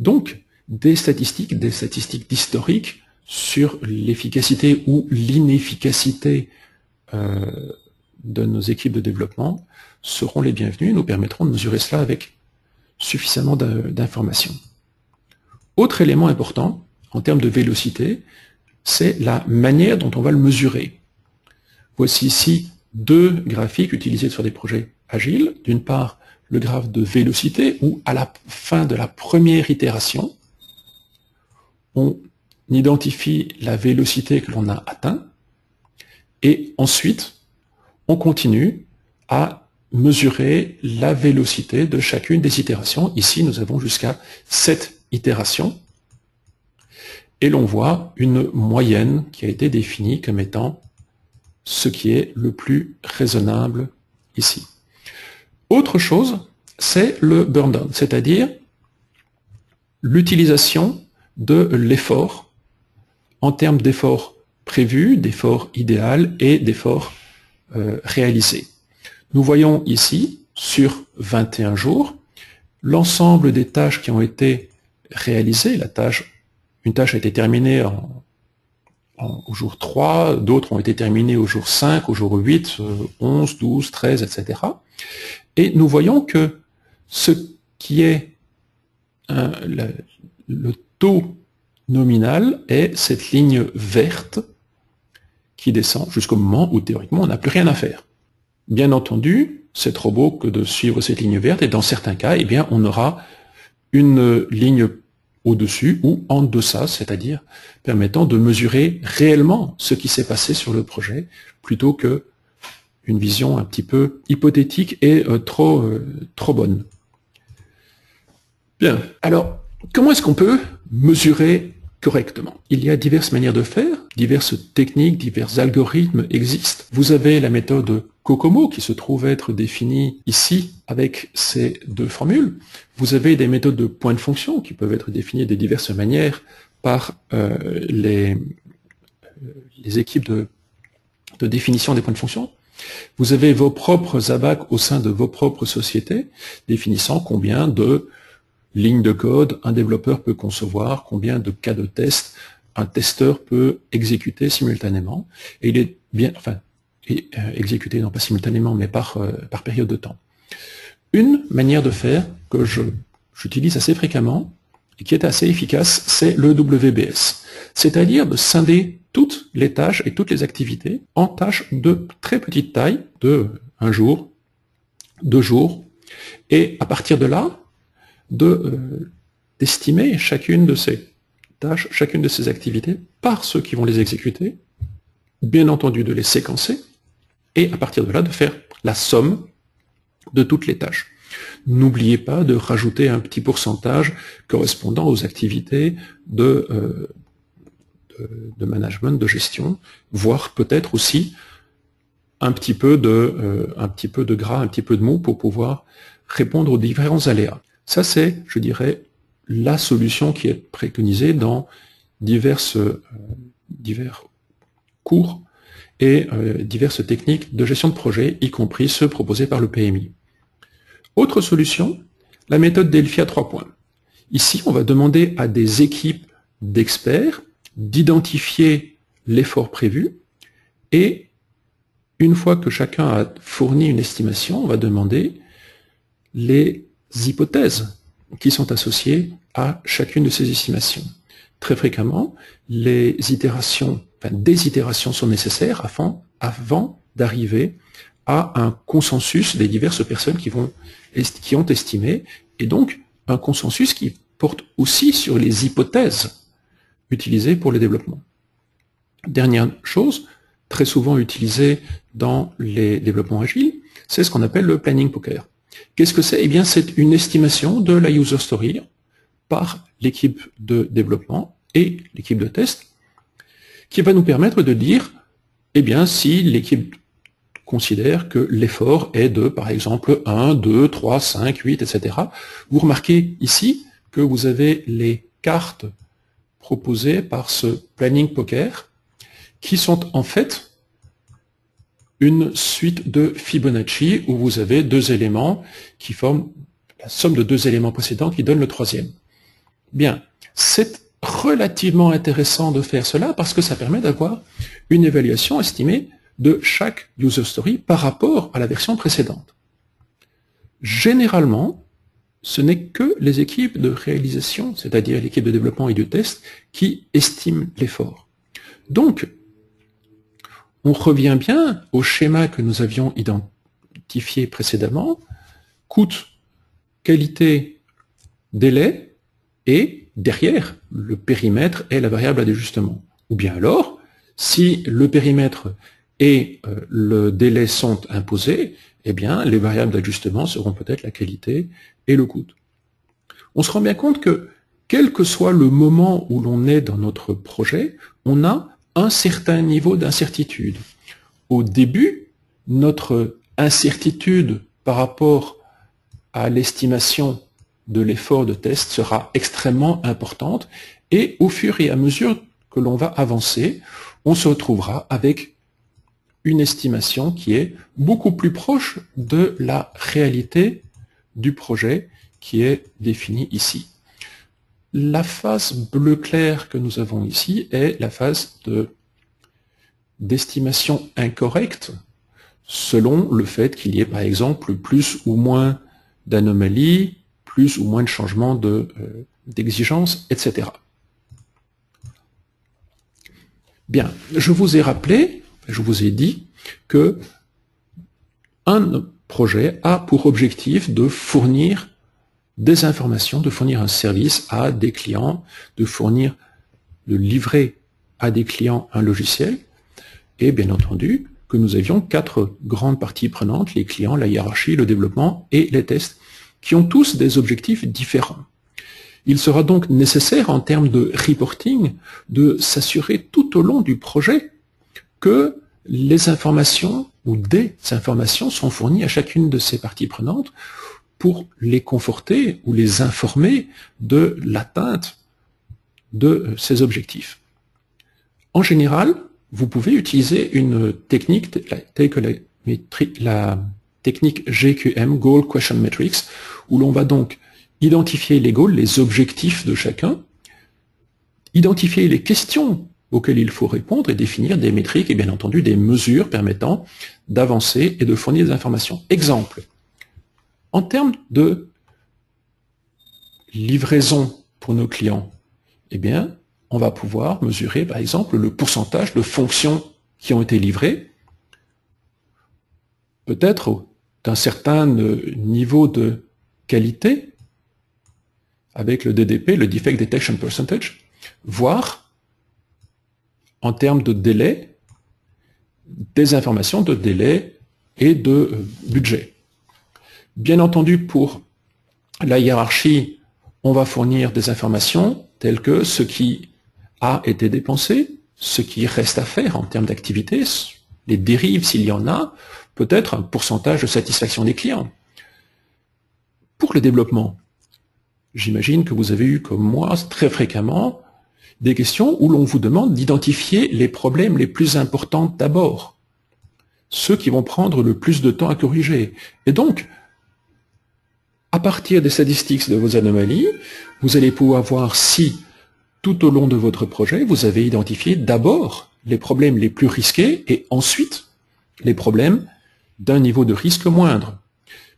Donc, des statistiques d'historique sur l'efficacité ou l'inefficacité de nos équipes de développement seront les bienvenues et nous permettront de mesurer cela avec suffisamment d'informations. Autre élément important, en termes de vélocité, c'est la manière dont on va le mesurer. Voici ici deux graphiques utilisés sur des projets agiles. D'une part, le graphe de vélocité, où à la fin de la première itération, on identifie la vélocité que l'on a atteint, et ensuite, on continue à mesurer la vélocité de chacune des itérations. Ici, nous avons jusqu'à 7 itérations, et l'on voit une moyenne qui a été définie comme étant ce qui est le plus raisonnable ici. Autre chose, c'est le burn down, c'est-à-dire l'utilisation de l'effort en termes d'effort prévu, d'effort idéal et d'effort réalisé. Nous voyons ici, sur 21 jours, l'ensemble des tâches qui ont été réalisées. Une tâche a été terminée au jour 3, d'autres ont été terminées au jour 5, au jour 8, 11, 12, 13, etc. Et nous voyons que ce qui est le taux nominal est cette ligne verte qui descend jusqu'au moment où théoriquement on n'a plus rien à faire. Bien entendu, c'est trop beau que de suivre cette ligne verte, et dans certains cas, eh bien, on aura une ligne au-dessus ou en deçà, c'est-à-dire permettant de mesurer réellement ce qui s'est passé sur le projet, plutôt que une vision un petit peu hypothétique et trop bonne. Bien, alors, comment est-ce qu'on peut mesurer correctement? Il y a diverses manières de faire, diverses techniques, divers algorithmes existent. Vous avez la méthode COCOMO qui se trouve être définie ici avec ces deux formules. Vous avez des méthodes de points de fonction qui peuvent être définies de diverses manières par les équipes de définition des points de fonction. Vous avez vos propres ABAC au sein de vos propres sociétés, définissant combien de lignes de code un développeur peut concevoir, combien de cas de test un testeur peut exécuter simultanément. Et il est bien, exécuter non pas simultanément, mais par période de temps. Une manière de faire que j'utilise assez fréquemment et qui est assez efficace, c'est le WBS. C'est-à-dire de scinder toutes les tâches et toutes les activités en tâches de très petite taille, de 1 jour, 2 jours, et à partir de là, d'estimer chacune de ces tâches, chacune de ces activités par ceux qui vont les exécuter, bien entendu de les séquencer, et à partir de là de faire la somme de toutes les tâches. N'oubliez pas de rajouter un petit pourcentage correspondant aux activités de management, de gestion, voire peut-être aussi un petit peu de gras, un petit peu de mou pour pouvoir répondre aux différents aléas. Ça, c'est, je dirais, la solution qui est préconisée dans divers cours et diverses techniques de gestion de projet, y compris ceux proposés par le PMI. Autre solution, la méthode Delphi à 3 points. Ici, on va demander à des équipes d'experts d'identifier l'effort prévu, et une fois que chacun a fourni une estimation, on va demander les hypothèses qui sont associées à chacune de ces estimations. Très fréquemment, des itérations sont nécessaires avant d'arriver à un consensus des diverses personnes qui ont estimé, et donc un consensus qui porte aussi sur les hypothèses utilisées pour le développement. Dernière chose, très souvent utilisée dans les développements agiles, c'est ce qu'on appelle le planning poker. Qu'est-ce que c'est? Eh bien, c'est une estimation de la user story par l'équipe de développement et l'équipe de test, qui va nous permettre de dire, eh bien, si l'équipe considère que l'effort est de, par exemple, 1, 2, 3, 5, 8, etc. Vous remarquez ici que vous avez les cartes proposées par ce planning poker, qui sont en fait une suite de Fibonacci où vous avez deux éléments qui forment la somme de deux éléments précédents qui donne le troisième. Bien, c'est relativement intéressant de faire cela parce que ça permet d'avoir une évaluation estimée de chaque user story par rapport à la version précédente. Généralement, ce n'est que les équipes de réalisation, c'est-à-dire l'équipe de développement et de test, qui estiment l'effort. Donc, on revient bien au schéma que nous avions identifié précédemment, coût, qualité, délai, et derrière, le périmètre est la variable d'ajustement. Ou bien alors, si le périmètre et le délai sont imposés, eh bien, les variables d'ajustement seront peut-être la qualité et le coût. On se rend bien compte que, quel que soit le moment où l'on est dans notre projet, on a un certain niveau d'incertitude. Au début, notre incertitude par rapport à l'estimation de l'effort de test sera extrêmement importante et au fur et à mesure que l'on va avancer, on se retrouvera avec une estimation qui est beaucoup plus proche de la réalité du projet qui est définie ici. La phase bleu clair que nous avons ici est la phase d'estimation incorrecte selon le fait qu'il y ait par exemple plus ou moins d'anomalies, plus ou moins de changements d'exigences, etc. Bien, je vous ai rappelé, je vous ai dit que un projet a pour objectif de fournir des informations, de fournir un service à des clients, de livrer à des clients un logiciel, et bien entendu que nous avions 4 grandes parties prenantes, les clients, la hiérarchie, le développement et les tests, qui ont tous des objectifs différents. Il sera donc nécessaire en termes de reporting de s'assurer tout au long du projet que les informations ou des informations sont fournies à chacune de ces parties prenantes pour les conforter ou les informer de l'atteinte de ces objectifs. En général, vous pouvez utiliser une technique telle que la technique GQM, Goal Question Metrics, où l'on va donc identifier les goals, les objectifs de chacun, identifier les questions auxquelles il faut répondre et définir des métriques et bien entendu des mesures permettant d'avancer et de fournir des informations. Exemple, en termes de livraison pour nos clients, eh bien, on va pouvoir mesurer par exemple le pourcentage de fonctions qui ont été livrées, peut-être d'un certain niveau de qualité, avec le DDP, le Defect Detection Percentage, voire en termes de délai, des informations de délai et de budget. Bien entendu, pour la hiérarchie, on va fournir des informations telles que ce qui a été dépensé, ce qui reste à faire en termes d'activité, les dérives s'il y en a, peut-être un pourcentage de satisfaction des clients. Pour le développement, j'imagine que vous avez eu, comme moi, très fréquemment, des questions où l'on vous demande d'identifier les problèmes les plus importants d'abord, ceux qui vont prendre le plus de temps à corriger. Et donc, à partir des statistiques de vos anomalies, vous allez pouvoir voir si, tout au long de votre projet, vous avez identifié d'abord les problèmes les plus risqués et ensuite les problèmes d'un niveau de risque moindre.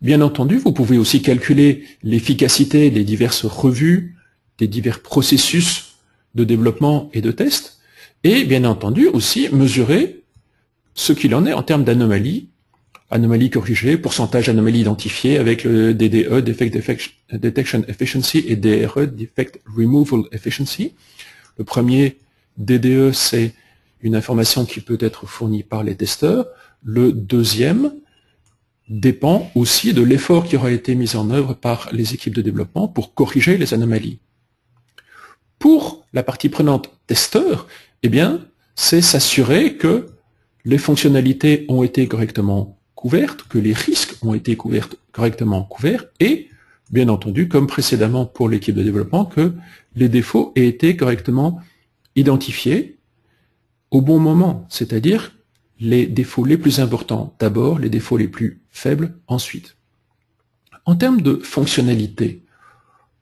Bien entendu, vous pouvez aussi calculer l'efficacité des diverses revues, des divers processus de développement et de test, et bien entendu aussi mesurer ce qu'il en est en termes d'anomalies, anomalies corrigées, pourcentage d'anomalies identifiées avec le DDE, Defect Detection Efficiency, et DRE, Defect Removal Efficiency. Le premier, DDE, c'est une information qui peut être fournie par les testeurs. Le deuxième, dépend aussi de l'effort qui aura été mis en œuvre par les équipes de développement pour corriger les anomalies. Pour la partie prenante testeur, eh bien, c'est s'assurer que les fonctionnalités ont été correctement couvertes, que les risques ont été correctement couverts, et, bien entendu, comme précédemment pour l'équipe de développement, que les défauts aient été correctement identifiés au bon moment, c'est-à-dire les défauts les plus importants d'abord, les défauts les plus faibles ensuite. En termes de fonctionnalité,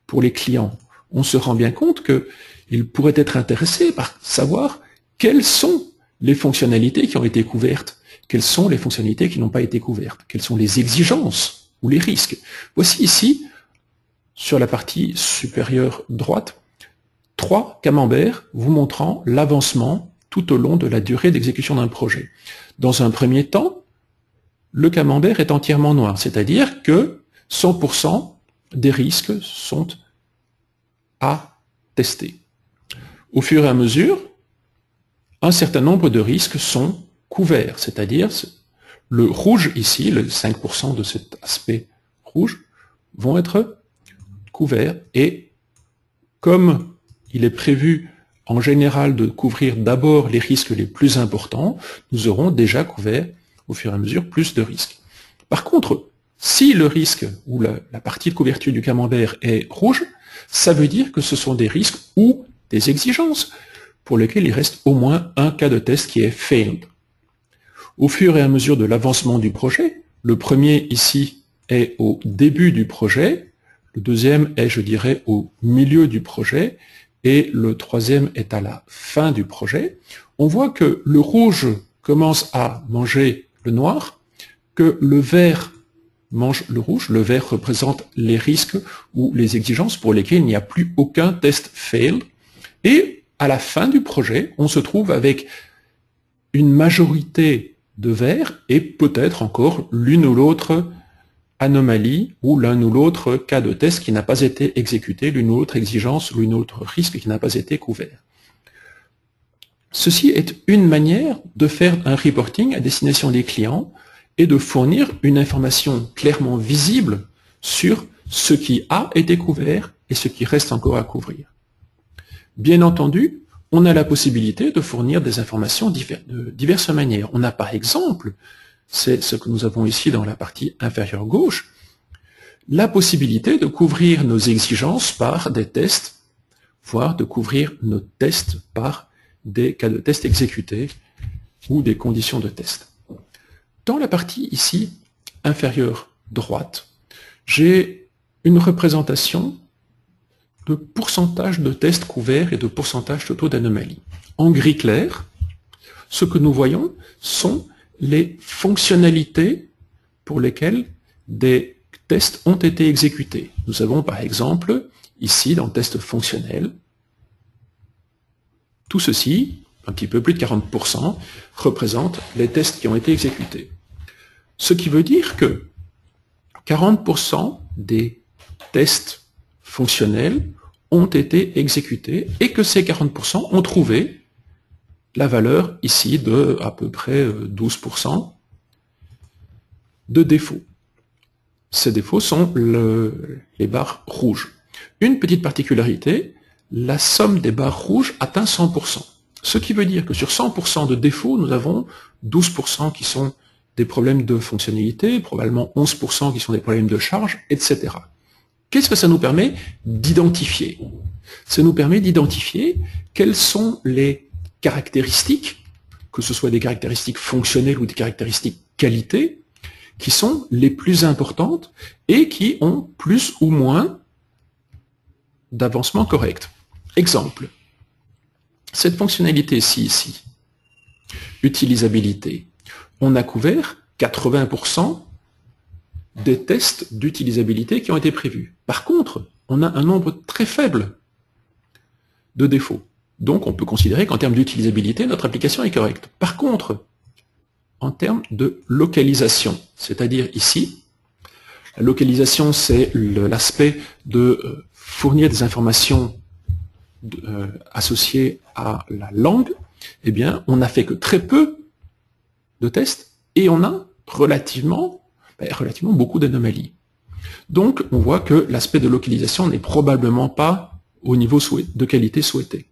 pour les clients, on se rend bien compte qu'ils pourraient être intéressés par savoir quelles sont les fonctionnalités qui ont été couvertes, quelles sont les fonctionnalités qui n'ont pas été couvertes, quelles sont les exigences ou les risques. Voici ici, sur la partie supérieure droite, 3 camemberts vous montrant l'avancement tout au long de la durée d'exécution d'un projet. Dans un premier temps, le camembert est entièrement noir, c'est-à-dire que 100% des risques sont à tester. Au fur et à mesure, un certain nombre de risques sont couverts, c'est-à-dire le rouge ici, le 5% de cet aspect rouge, vont être couverts, et comme il est prévu en général de couvrir d'abord les risques les plus importants, nous aurons déjà couvert au fur et à mesure plus de risques. Par contre, si le risque ou la partie de couverture du camembert est rouge, ça veut dire que ce sont des risques ou des exigences pour lesquelles il reste au moins un cas de test qui est failed. Au fur et à mesure de l'avancement du projet, le premier ici est au début du projet, le deuxième est, je dirais, au milieu du projet, et le troisième est à la fin du projet. On voit que le rouge commence à manger le noir, que le vert mange le rouge. Le vert représente les risques ou les exigences pour lesquelles il n'y a plus aucun test failed. Et à la fin du projet, on se trouve avec une majorité de vert et peut-être encore l'une ou l'autre anomalie ou l'un ou l'autre cas de test qui n'a pas été exécuté, l'une ou l'autre exigence ou l'une ou l'autre risque qui n'a pas été couvert. Ceci est une manière de faire un reporting à destination des clients et de fournir une information clairement visible sur ce qui a été couvert et ce qui reste encore à couvrir. Bien entendu, on a la possibilité de fournir des informations de diverses manières. On a par exemple, c'est ce que nous avons ici dans la partie inférieure gauche, la possibilité de couvrir nos exigences par des tests, voire de couvrir nos tests par des cas de test exécutés ou des conditions de test. Dans la partie ici, inférieure droite, j'ai une représentation de pourcentage de tests couverts et de pourcentage totaux d'anomalies. En gris clair, ce que nous voyons sont les fonctionnalités pour lesquelles des tests ont été exécutés. Nous avons par exemple, ici dans le test fonctionnel, tout ceci, un petit peu plus de 40%, représente les tests qui ont été exécutés. Ce qui veut dire que 40% des tests fonctionnels ont été exécutés et que ces 40% ont trouvé la valeur ici de à peu près 12% de défauts. Ces défauts sont les barres rouges. Une petite particularité, la somme des barres rouges atteint 100%. Ce qui veut dire que sur 100% de défauts, nous avons 12% qui sont des problèmes de fonctionnalité, probablement 11% qui sont des problèmes de charge, etc. Qu'est-ce que ça nous permet d'identifier? Ça nous permet d'identifier quelles sont les caractéristiques, que ce soit des caractéristiques fonctionnelles ou des caractéristiques qualité, qui sont les plus importantes et qui ont plus ou moins d'avancement correct. Exemple, cette fonctionnalité-ci, ici, utilisabilité, on a couvert 80% des tests d'utilisabilité qui ont été prévus. Par contre, on a un nombre très faible de défauts. Donc on peut considérer qu'en termes d'utilisabilité, notre application est correcte. Par contre, en termes de localisation, c'est-à-dire ici, la localisation, c'est l'aspect de fournir des informations associées à la langue, eh bien, on n'a fait que très peu de tests et on a relativement relativement beaucoup d'anomalies. Donc, on voit que l'aspect de localisation n'est probablement pas au niveau de qualité souhaité.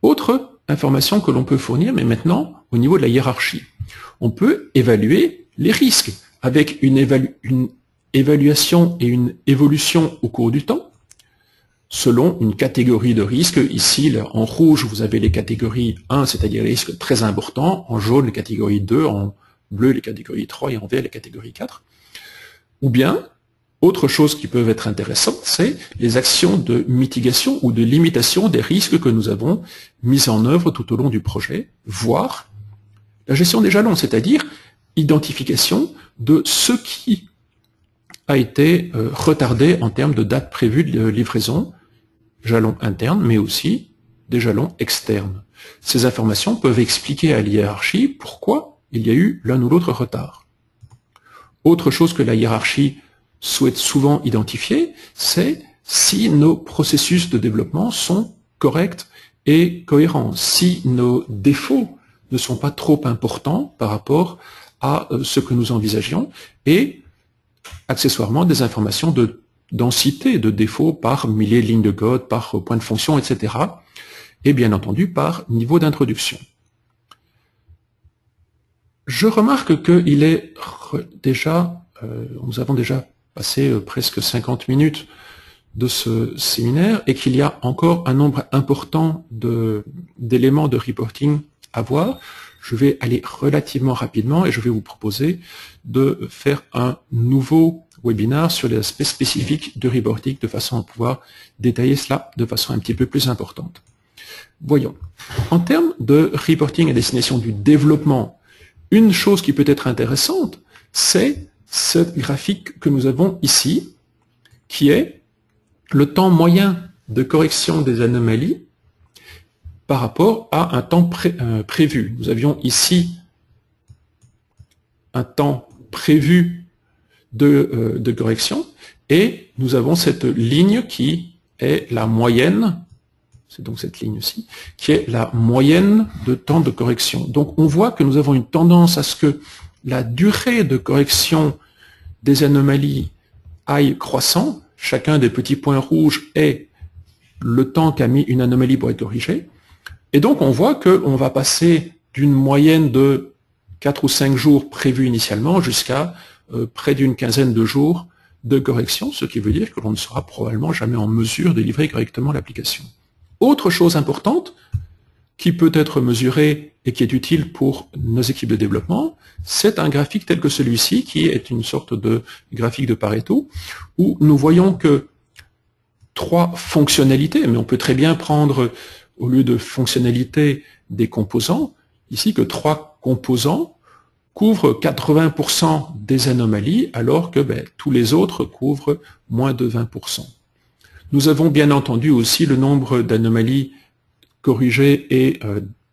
Autre information que l'on peut fournir, mais maintenant au niveau de la hiérarchie. On peut évaluer les risques avec une évaluation et une évolution au cours du temps, selon une catégorie de risques. Ici, en rouge, vous avez les catégories 1, c'est-à-dire les risques très importants, en jaune, les catégories 2, en bleu, les catégories 3, et en vert, les catégories 4. Ou bien, autre chose qui peut être intéressante, c'est les actions de mitigation ou de limitation des risques que nous avons mis en œuvre tout au long du projet, voire la gestion des jalons, c'est-à-dire identification de ce qui a été retardé en termes de date prévue de livraison, jalons internes, mais aussi des jalons externes. Ces informations peuvent expliquer à la hiérarchie pourquoi il y a eu l'un ou l'autre retard. Autre chose que la hiérarchie souhaite souvent identifier, c'est si nos processus de développement sont corrects et cohérents, si nos défauts ne sont pas trop importants par rapport à ce que nous envisagions, et accessoirement des informations de densité de défauts par milliers de lignes de code, par point de fonction, etc. Et bien entendu par niveau d'introduction. Je remarque qu'il est déjà, nous avons déjà passé presque 50 minutes de ce séminaire et qu'il y a encore un nombre important d'éléments de reporting à voir. Je vais aller relativement rapidement et je vais vous proposer de faire un nouveau webinaire sur les aspects spécifiques du reporting de façon à pouvoir détailler cela de façon un petit peu plus importante. Voyons. En termes de reporting à destination du développement, une chose qui peut être intéressante, c'est ce graphique que nous avons ici, qui est le temps moyen de correction des anomalies par rapport à un temps prévu. Nous avions ici un temps prévu de correction et nous avons cette ligne qui est la moyenne, c'est donc cette ligne-ci, qui est la moyenne de temps de correction. Donc on voit que nous avons une tendance à ce que la durée de correction des anomalies aille croissant. Chacun des petits points rouges est le temps qu'a mis une anomalie pour être corrigée. Et donc on voit qu'on va passer d'une moyenne de 4 ou 5 jours prévus initialement jusqu'à près d'une quinzaine de jours de correction, ce qui veut dire que l'on ne sera probablement jamais en mesure de livrer correctement l'application. Autre chose importante qui peut être mesurée et qui est utile pour nos équipes de développement, c'est un graphique tel que celui-ci, qui est une sorte de graphique de Pareto, où nous voyons que 3 fonctionnalités, mais on peut très bien prendre, au lieu de fonctionnalités, des composants, ici que 3 composants couvrent 80% des anomalies, alors que tous les autres couvrent moins de 20%. Nous avons bien entendu aussi le nombre d'anomalies corrigées et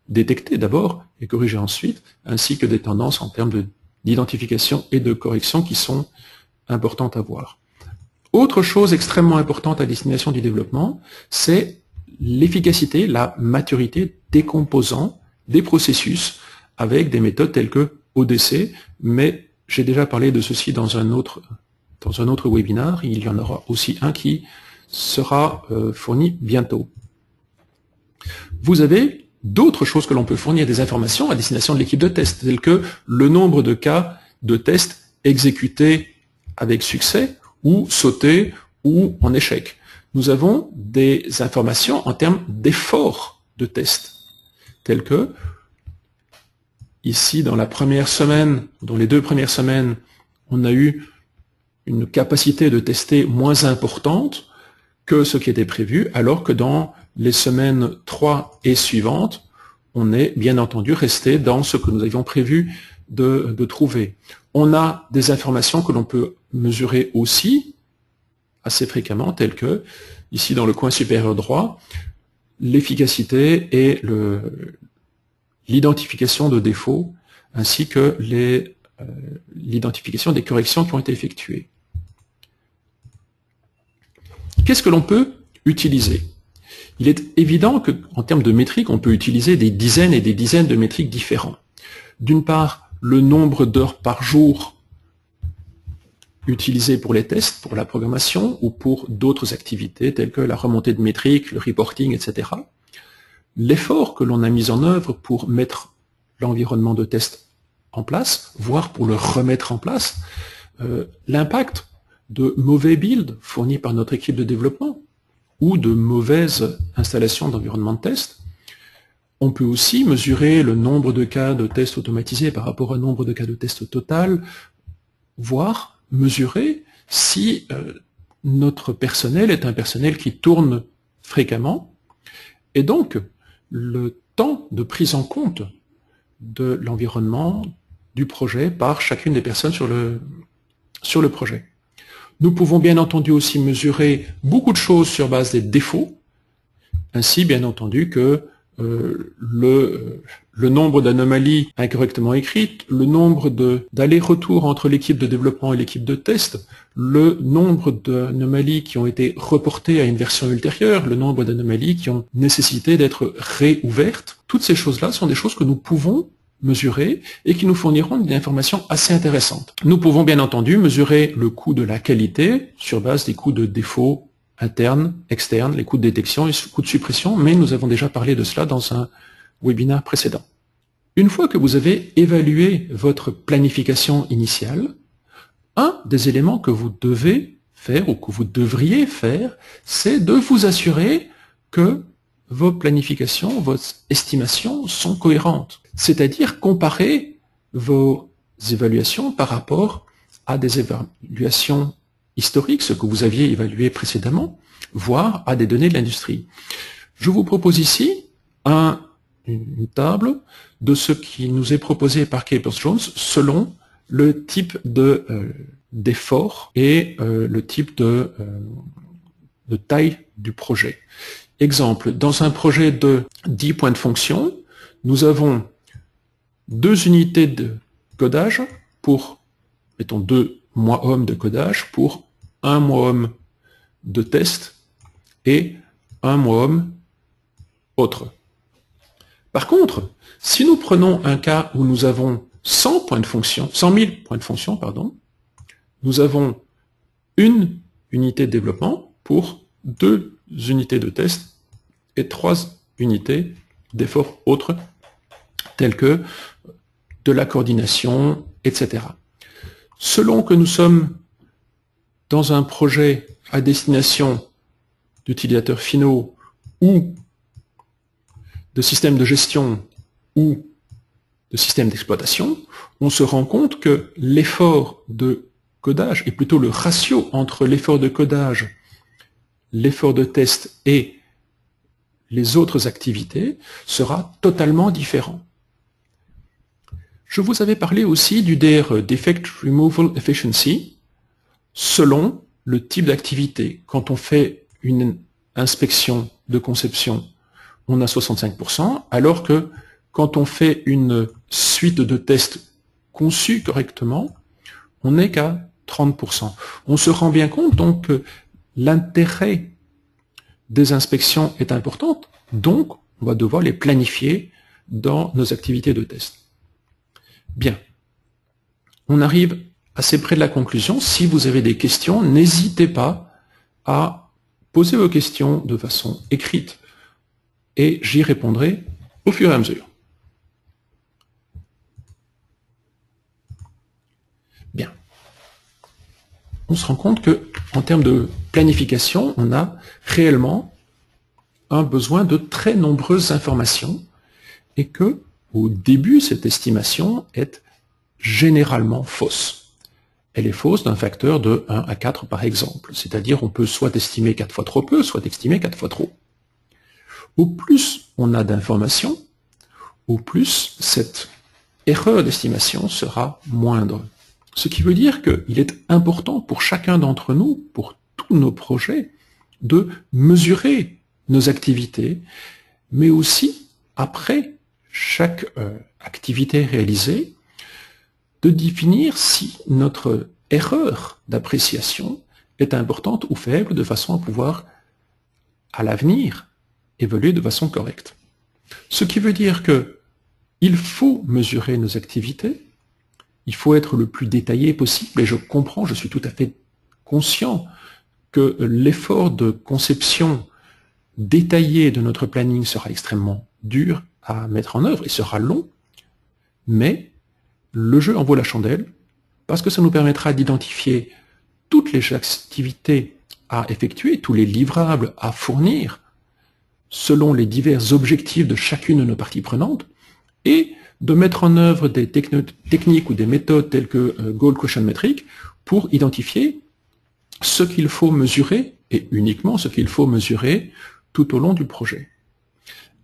détectées d'abord, et corrigées ensuite, ainsi que des tendances en termes d'identification et de correction qui sont importantes à voir. Autre chose extrêmement importante à destination du développement, c'est l'efficacité, la maturité des composants, des processus, avec des méthodes telles que ODC, mais j'ai déjà parlé de ceci dans un autre webinaire. Il y en aura aussi un qui sera fourni bientôt. Vous avez d'autres choses que l'on peut fournir, des informations à destination de l'équipe de test, telles que le nombre de cas de tests exécutés avec succès, ou sautés, ou en échec. Nous avons des informations en termes d'efforts de test, tels que, ici, dans la première semaine, dans les 2 premières semaines, on a eu une capacité de tester moins importante que ce qui était prévu, alors que dans les semaines 3 et suivantes, on est bien entendu resté dans ce que nous avions prévu de trouver. On a des informations que l'on peut mesurer aussi assez fréquemment, telles que, ici dans le coin supérieur droit, l'efficacité et l'identification de défauts, ainsi que l'identification des corrections qui ont été effectuées. Qu'est-ce que l'on peut utiliser? Il est évident qu'en termes de métriques, on peut utiliser des dizaines et des dizaines de métriques différents. D'une part, le nombre d'heures par jour utilisé pour les tests, pour la programmation ou pour d'autres activités telles que la remontée de métriques, le reporting, etc. L'effort que l'on a mis en œuvre pour mettre l'environnement de test en place, voire pour le remettre en place, l'impact de mauvais builds fournis par notre équipe de développement ou de mauvaises installations d'environnement de test. On peut aussi mesurer le nombre de cas de tests automatisés par rapport au nombre de cas de tests total, voire mesurer si notre personnel est un personnel qui tourne fréquemment, et donc le temps de prise en compte de l'environnement du projet par chacune des personnes sur le projet. Nous pouvons bien entendu aussi mesurer beaucoup de choses sur base des défauts, ainsi bien entendu que le nombre d'anomalies incorrectement écrites, le nombre d'allers-retours entre l'équipe de développement et l'équipe de test, le nombre d'anomalies qui ont été reportées à une version ultérieure, le nombre d'anomalies qui ont nécessité d'être réouvertes. Toutes ces choses-là sont des choses que nous pouvons mesurer et qui nous fourniront des informations assez intéressantes. Nous pouvons bien entendu mesurer le coût de la qualité sur base des coûts de défaut internes, externes, les coûts de détection et les coûts de suppression, mais nous avons déjà parlé de cela dans un webinaire précédent. Une fois que vous avez évalué votre planification initiale, un des éléments que vous devez faire ou que vous devriez faire, c'est de vous assurer que vos planifications, vos estimations sont cohérentes. C'est-à-dire comparer vos évaluations par rapport à des évaluations historiques, ce que vous aviez évalué précédemment, voire à des données de l'industrie. Je vous propose ici une table de ce qui nous est proposé par Capers-Jones selon le type d'effort et le type de taille du projet. Exemple, dans un projet de 10 points de fonction, nous avons 2 unités de codage pour, mettons, 2 mois hommes de codage pour 1 mois homme de test et 1 mois homme autre. Par contre, si nous prenons un cas où nous avons 100 points de fonction, 100 000 points de fonction, pardon, nous avons une unité de développement pour 2 unités de test et 3 unités d'efforts autres, tels que de la coordination, etc. Selon que nous sommes dans un projet à destination d'utilisateurs finaux ou de systèmes de gestion ou de systèmes d'exploitation, on se rend compte que l'effort de codage, et plutôt le ratio entre l'effort de codage, l'effort de test et les autres activités sera totalement différent. Je vous avais parlé aussi du DR, Defect Removal Efficiency, selon le type d'activité. Quand on fait une inspection de conception, on a 65%, alors que quand on fait une suite de tests conçus correctement, on n'est qu'à 30%. On se rend bien compte donc que l'intérêt des inspections est importante, donc on va devoir les planifier dans nos activités de test. Bien, on arrive assez près de la conclusion. Si vous avez des questions, n'hésitez pas à poser vos questions de façon écrite et j'y répondrai au fur et à mesure. Bien. On se rend compte que, en termes de planification, on a réellement un besoin de très nombreuses informations et que, au début, cette estimation est généralement fausse. Elle est fausse d'un facteur de 1 à 4 par exemple, c'est-à-dire on peut soit estimer 4 fois trop peu, soit estimer 4 fois trop. Au plus on a d'informations, au plus cette erreur d'estimation sera moindre. Ce qui veut dire qu'il est important pour chacun d'entre nous, pour tous nos projets, de mesurer nos activités, mais aussi, après chaque activité réalisée, de définir si notre erreur d'appréciation est importante ou faible, de façon à pouvoir, à l'avenir, évoluer de façon correcte. Ce qui veut dire que il faut mesurer nos activités, il faut être le plus détaillé possible, et je comprends, je suis tout à fait conscient que l'effort de conception détaillé de notre planning sera extrêmement dur à mettre en œuvre et sera long, mais le jeu en vaut la chandelle, parce que ça nous permettra d'identifier toutes les activités à effectuer, tous les livrables à fournir, selon les divers objectifs de chacune de nos parties prenantes, et de mettre en œuvre des techniques ou des méthodes telles que Goal Quotient Metric pour identifier ce qu'il faut mesurer, et uniquement ce qu'il faut mesurer tout au long du projet.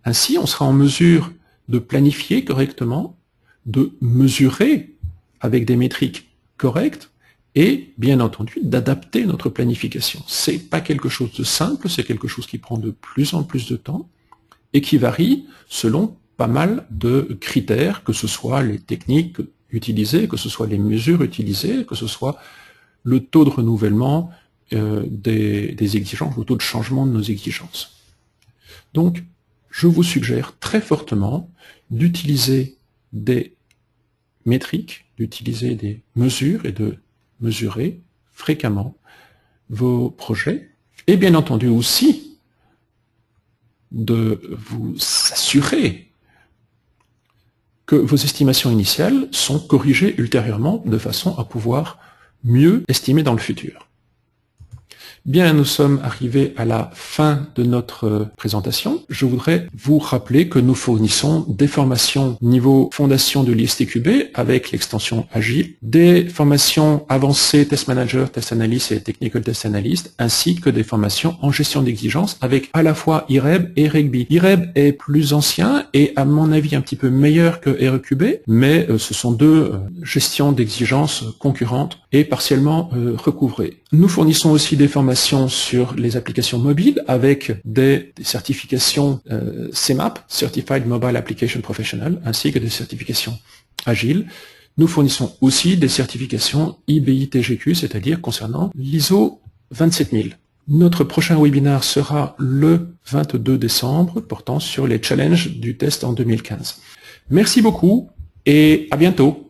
Ainsi, on sera en mesure de planifier correctement, de mesurer avec des métriques correctes, et bien entendu d'adapter notre planification. C'est pas quelque chose de simple, c'est quelque chose qui prend de plus en plus de temps, et qui varie selon pas mal de critères, que ce soit les techniques utilisées, que ce soit les mesures utilisées, que ce soit le taux de renouvellement des exigences, le taux de changement de nos exigences. Donc, je vous suggère très fortement d'utiliser des métriques, d'utiliser des mesures et de mesurer fréquemment vos projets, et bien entendu aussi de vous assurer que vos estimations initiales sont corrigées ultérieurement de façon à pouvoir mieux estimer dans le futur. Bien, nous sommes arrivés à la fin de notre présentation. Je voudrais vous rappeler que nous fournissons des formations niveau fondation de l'ISTQB avec l'extension Agile, des formations avancées Test Manager, Test Analyst et Technical Test Analyst, ainsi que des formations en gestion d'exigence avec à la fois IREB et REGBI. IREB est plus ancien et à mon avis un petit peu meilleur que REQB, mais ce sont deux gestions d'exigence concurrentes et partiellement recouvrées. Nous fournissons aussi des formations sur les applications mobiles avec des certifications CMAP, Certified Mobile Application Professional, ainsi que des certifications agiles. Nous fournissons aussi des certifications IBI-TGQ, c'est-à-dire concernant l'ISO 27000. Notre prochain webinaire sera le 22 décembre, portant sur les challenges du test en 2015. Merci beaucoup et à bientôt.